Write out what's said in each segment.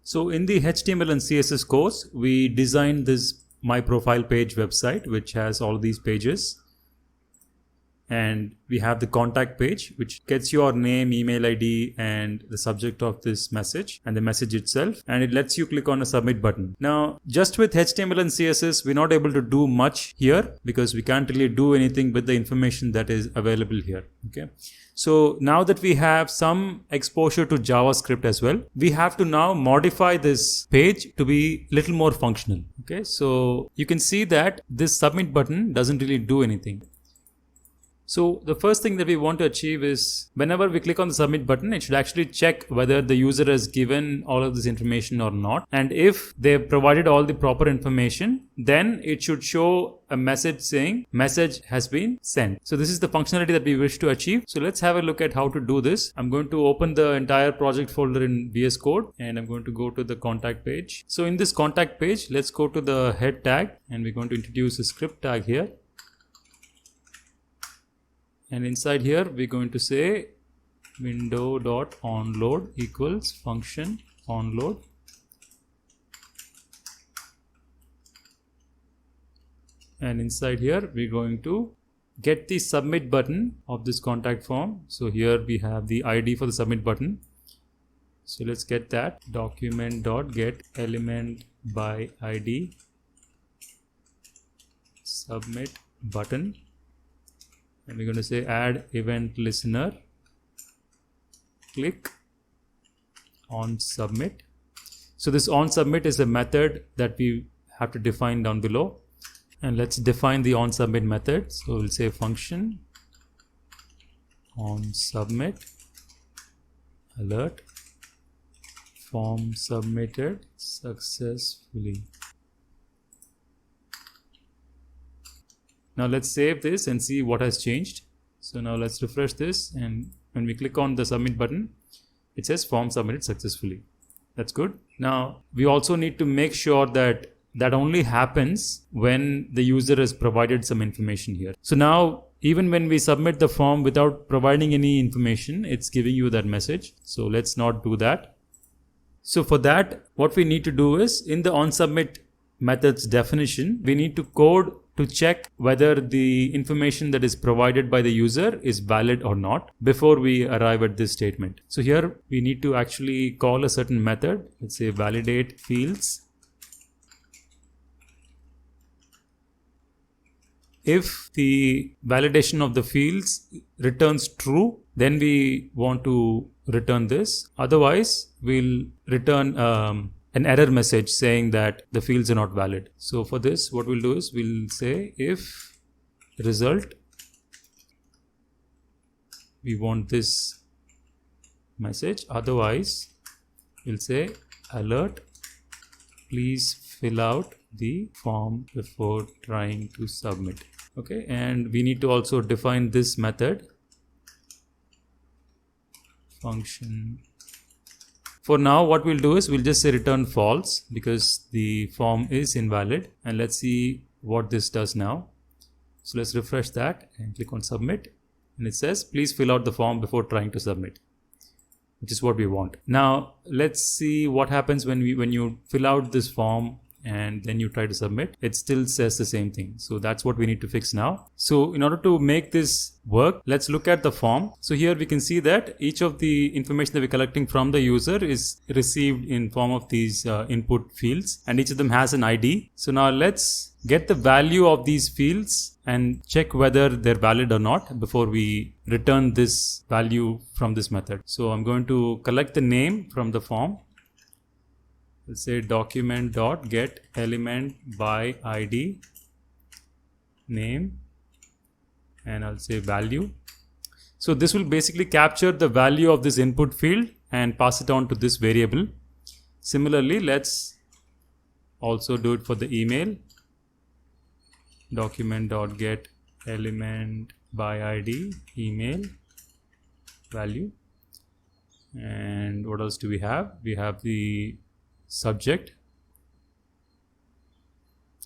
So in the HTML and CSS course, we designed this My Profile Page website, which has all these pages. And we have the contact page, which gets your name, email ID, and the subject of this message and the message itself. And it lets you click on a submit button. Now, just with HTML and CSS, we're not able to do much here because we can't really do anything with the information that is available here. Okay. So now that we have some exposure to JavaScript as well, we have to now modify this page to be a little more functional. Okay. So you can see that this submit button doesn't really do anything. So the first thing that we want to achieve is whenever we click on the submit button, it should actually check whether the user has given all of this information or not. And if they've provided all the proper information, then it should show a message saying message has been sent. So this is the functionality that we wish to achieve. So let's have a look at how to do this. I'm going to open the entire project folder in VS Code and I'm going to go to the contact page. So in this contact page, let's go to the head tag and we're going to introduce a script tag here. And inside here, we're going to say window.onload equals function onload. And inside here, we're going to get the submit button of this contact form. So here we have the ID for the submit button. So let's get that document.get element by ID submit button. And we're going to say add event listener, click on submit. So this on submit is a method that we have to define down below. And let's define the on submit method. So we'll say function on submit alert form submitted successfully. Now let's save this and see what has changed. So now let's refresh this, and when we click on the submit button, it says form submitted successfully. That's good. Now we also need to make sure that that only happens when the user has provided some information here. So now even when we submit the form without providing any information, it's giving you that message. So let's not do that. So for that, what we need to do is in the onSubmit method's definition, we need to code to check whether the information that is provided by the user is valid or not before we arrive at this statement. So here we need to actually call a certain method. Let's say validate fields. If the validation of the fields returns true, then we want to return this. Otherwise, we'll return an error message saying that the fields are not valid. So for this, what we'll do is we'll say if result, we want this message. Otherwise, we'll say alert, please fill out the form before trying to submit. Okay, and we need to also define this method function. For now, what we'll do is we'll just say return false because the form is invalid, and let's see what this does now. So let's refresh that and click on submit, and it says please fill out the form before trying to submit, which is what we want. Now let's see what happens when you fill out this form and then you try to submit. It still says the same thing. So that's what we need to fix now. So in order to make this work, let's look at the form. So here we can see that each of the information that we're collecting from the user is received in form of these input fields, and each of them has an ID. So now let's get the value of these fields and check whether they're valid or not before we return this value from this method. So I'm going to collect the name from the form. Let's say document.get element by ID name, and I'll say value. So this will basically capture the value of this input field and pass it on to this variable. Similarly, let's also do it for the email. Document.get element by ID email value. And what else do we have? We have the subject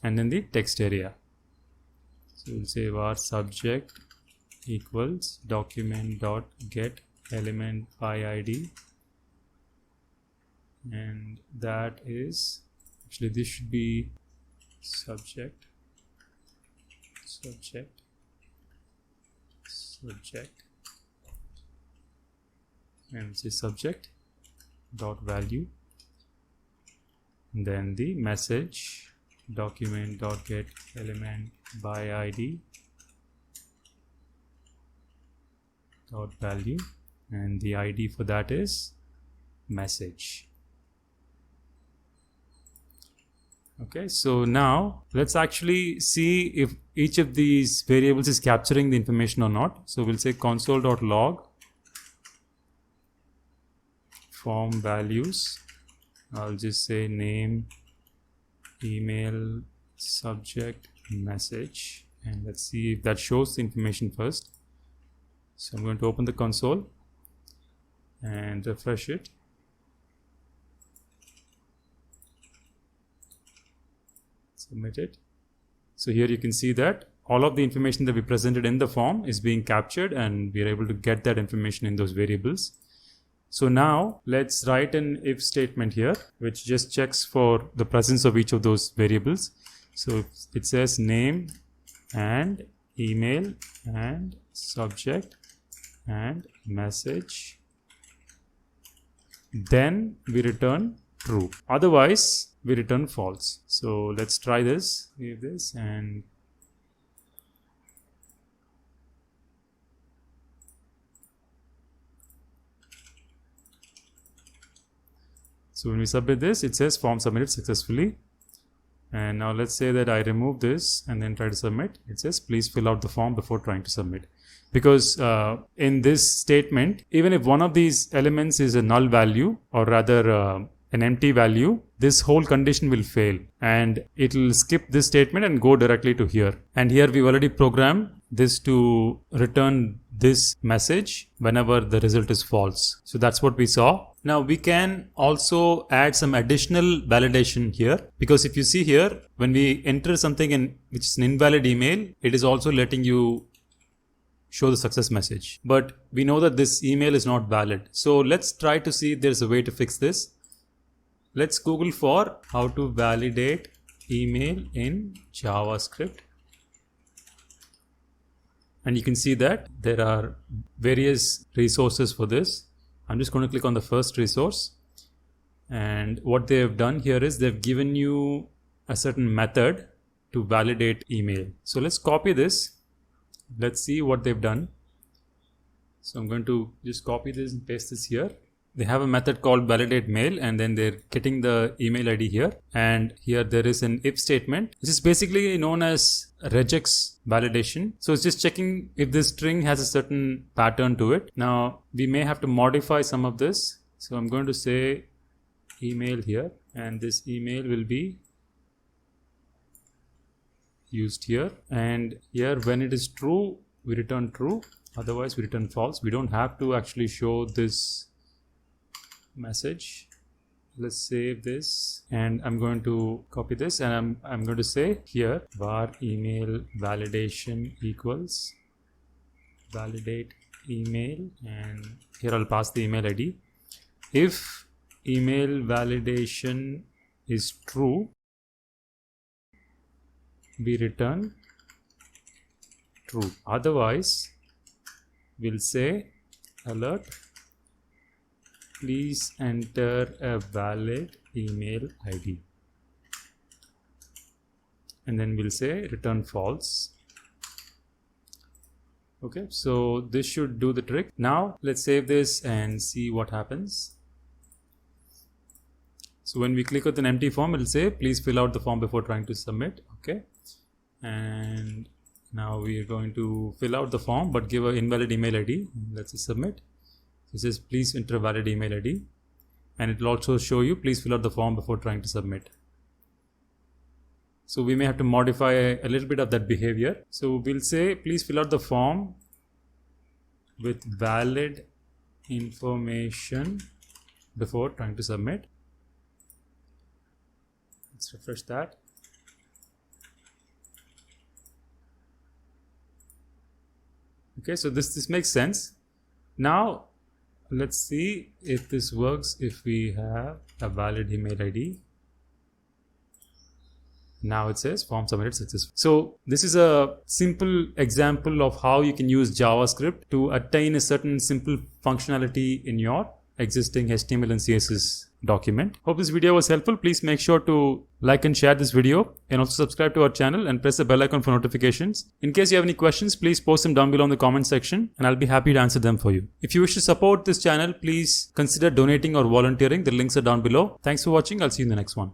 and then the text area. So we'll say var subject equals document.get element by ID and that is actually this should be subject, and say subject dot value, and then the message document dot get element by id dot value, and the id for that is message. Okay, so now let's actually see if each of these variables is capturing the information or not. So we'll say console.log form values. I'll just say name, email, subject, message, and let's see if that shows the information first. So I'm going to open the console and refresh it. Submit it. So here you can see that all of the information that we presented in the form is being captured, and we are able to get that information in those variables. So now let's write an if statement here, which just checks for the presence of each of those variables. So it says name and email and subject and message, then we return true. Otherwise we return false. So let's try this, leave this, and so when we submit this, it says form submitted successfully. And now let's say that I remove this and then try to submit. It says please fill out the form before trying to submit. Because in this statement, even if one of these elements is a null value, or rather an empty value, this whole condition will fail and it will skip this statement and go directly to here. And here we've already programmed this to return this message whenever the result is false. So that's what we saw. Now we can also add some additional validation here, because if you see here, when we enter something in which is an invalid email, it is also letting you show the success message. But we know that this email is not valid. So let's try to see if there's a way to fix this. Let's Google for how to validate email in JavaScript. And you can see that there are various resources for this. I'm just going to click on the first resource. And what they have done here is they've given you a certain method to validate email. So let's copy this. Let's see what they've done. So I'm going to just copy this and paste this here. They have a method called validate mail, and then they're getting the email ID here. And here there is an if statement. This is basically known as regex validation. So it's just checking if this string has a certain pattern to it. Now we may have to modify some of this. So I'm going to say email here, and this email will be used here. And here when it is true, we return true. Otherwise we return false. We don't have to actually show this message. Let's save this, and I'm going to copy this, and I'm going to say here var email validation equals validate email, and here I'll pass the email ID. If email validation is true, we return true. Otherwise we'll say alert, please enter a valid email ID, and then we'll say return false. Okay, so this should do the trick. Now let's save this and see what happens. So when we click on an empty form, it'll say please fill out the form before trying to submit. Okay, and now we are going to fill out the form but give an invalid email ID. Let's say submit. It says please enter a valid email ID, and it will also show you please fill out the form before trying to submit. So we may have to modify a little bit of that behavior. So we'll say please fill out the form with valid information before trying to submit. Let's refresh that. Okay, so this makes sense. Now let's see if this works if we have a valid email ID. Now it says form submitted successfully. So this is a simple example of how you can use JavaScript to attain a certain simple functionality in your existing HTML and CSS document. Hope this video was helpful. Please make sure to like and share this video, and also subscribe to our channel and press the bell icon for notifications. In case you have any questions, please post them down below in the comment section and I'll be happy to answer them for you. If you wish to support this channel, please consider donating or volunteering. The links are down below. Thanks for watching. I'll see you in the next one.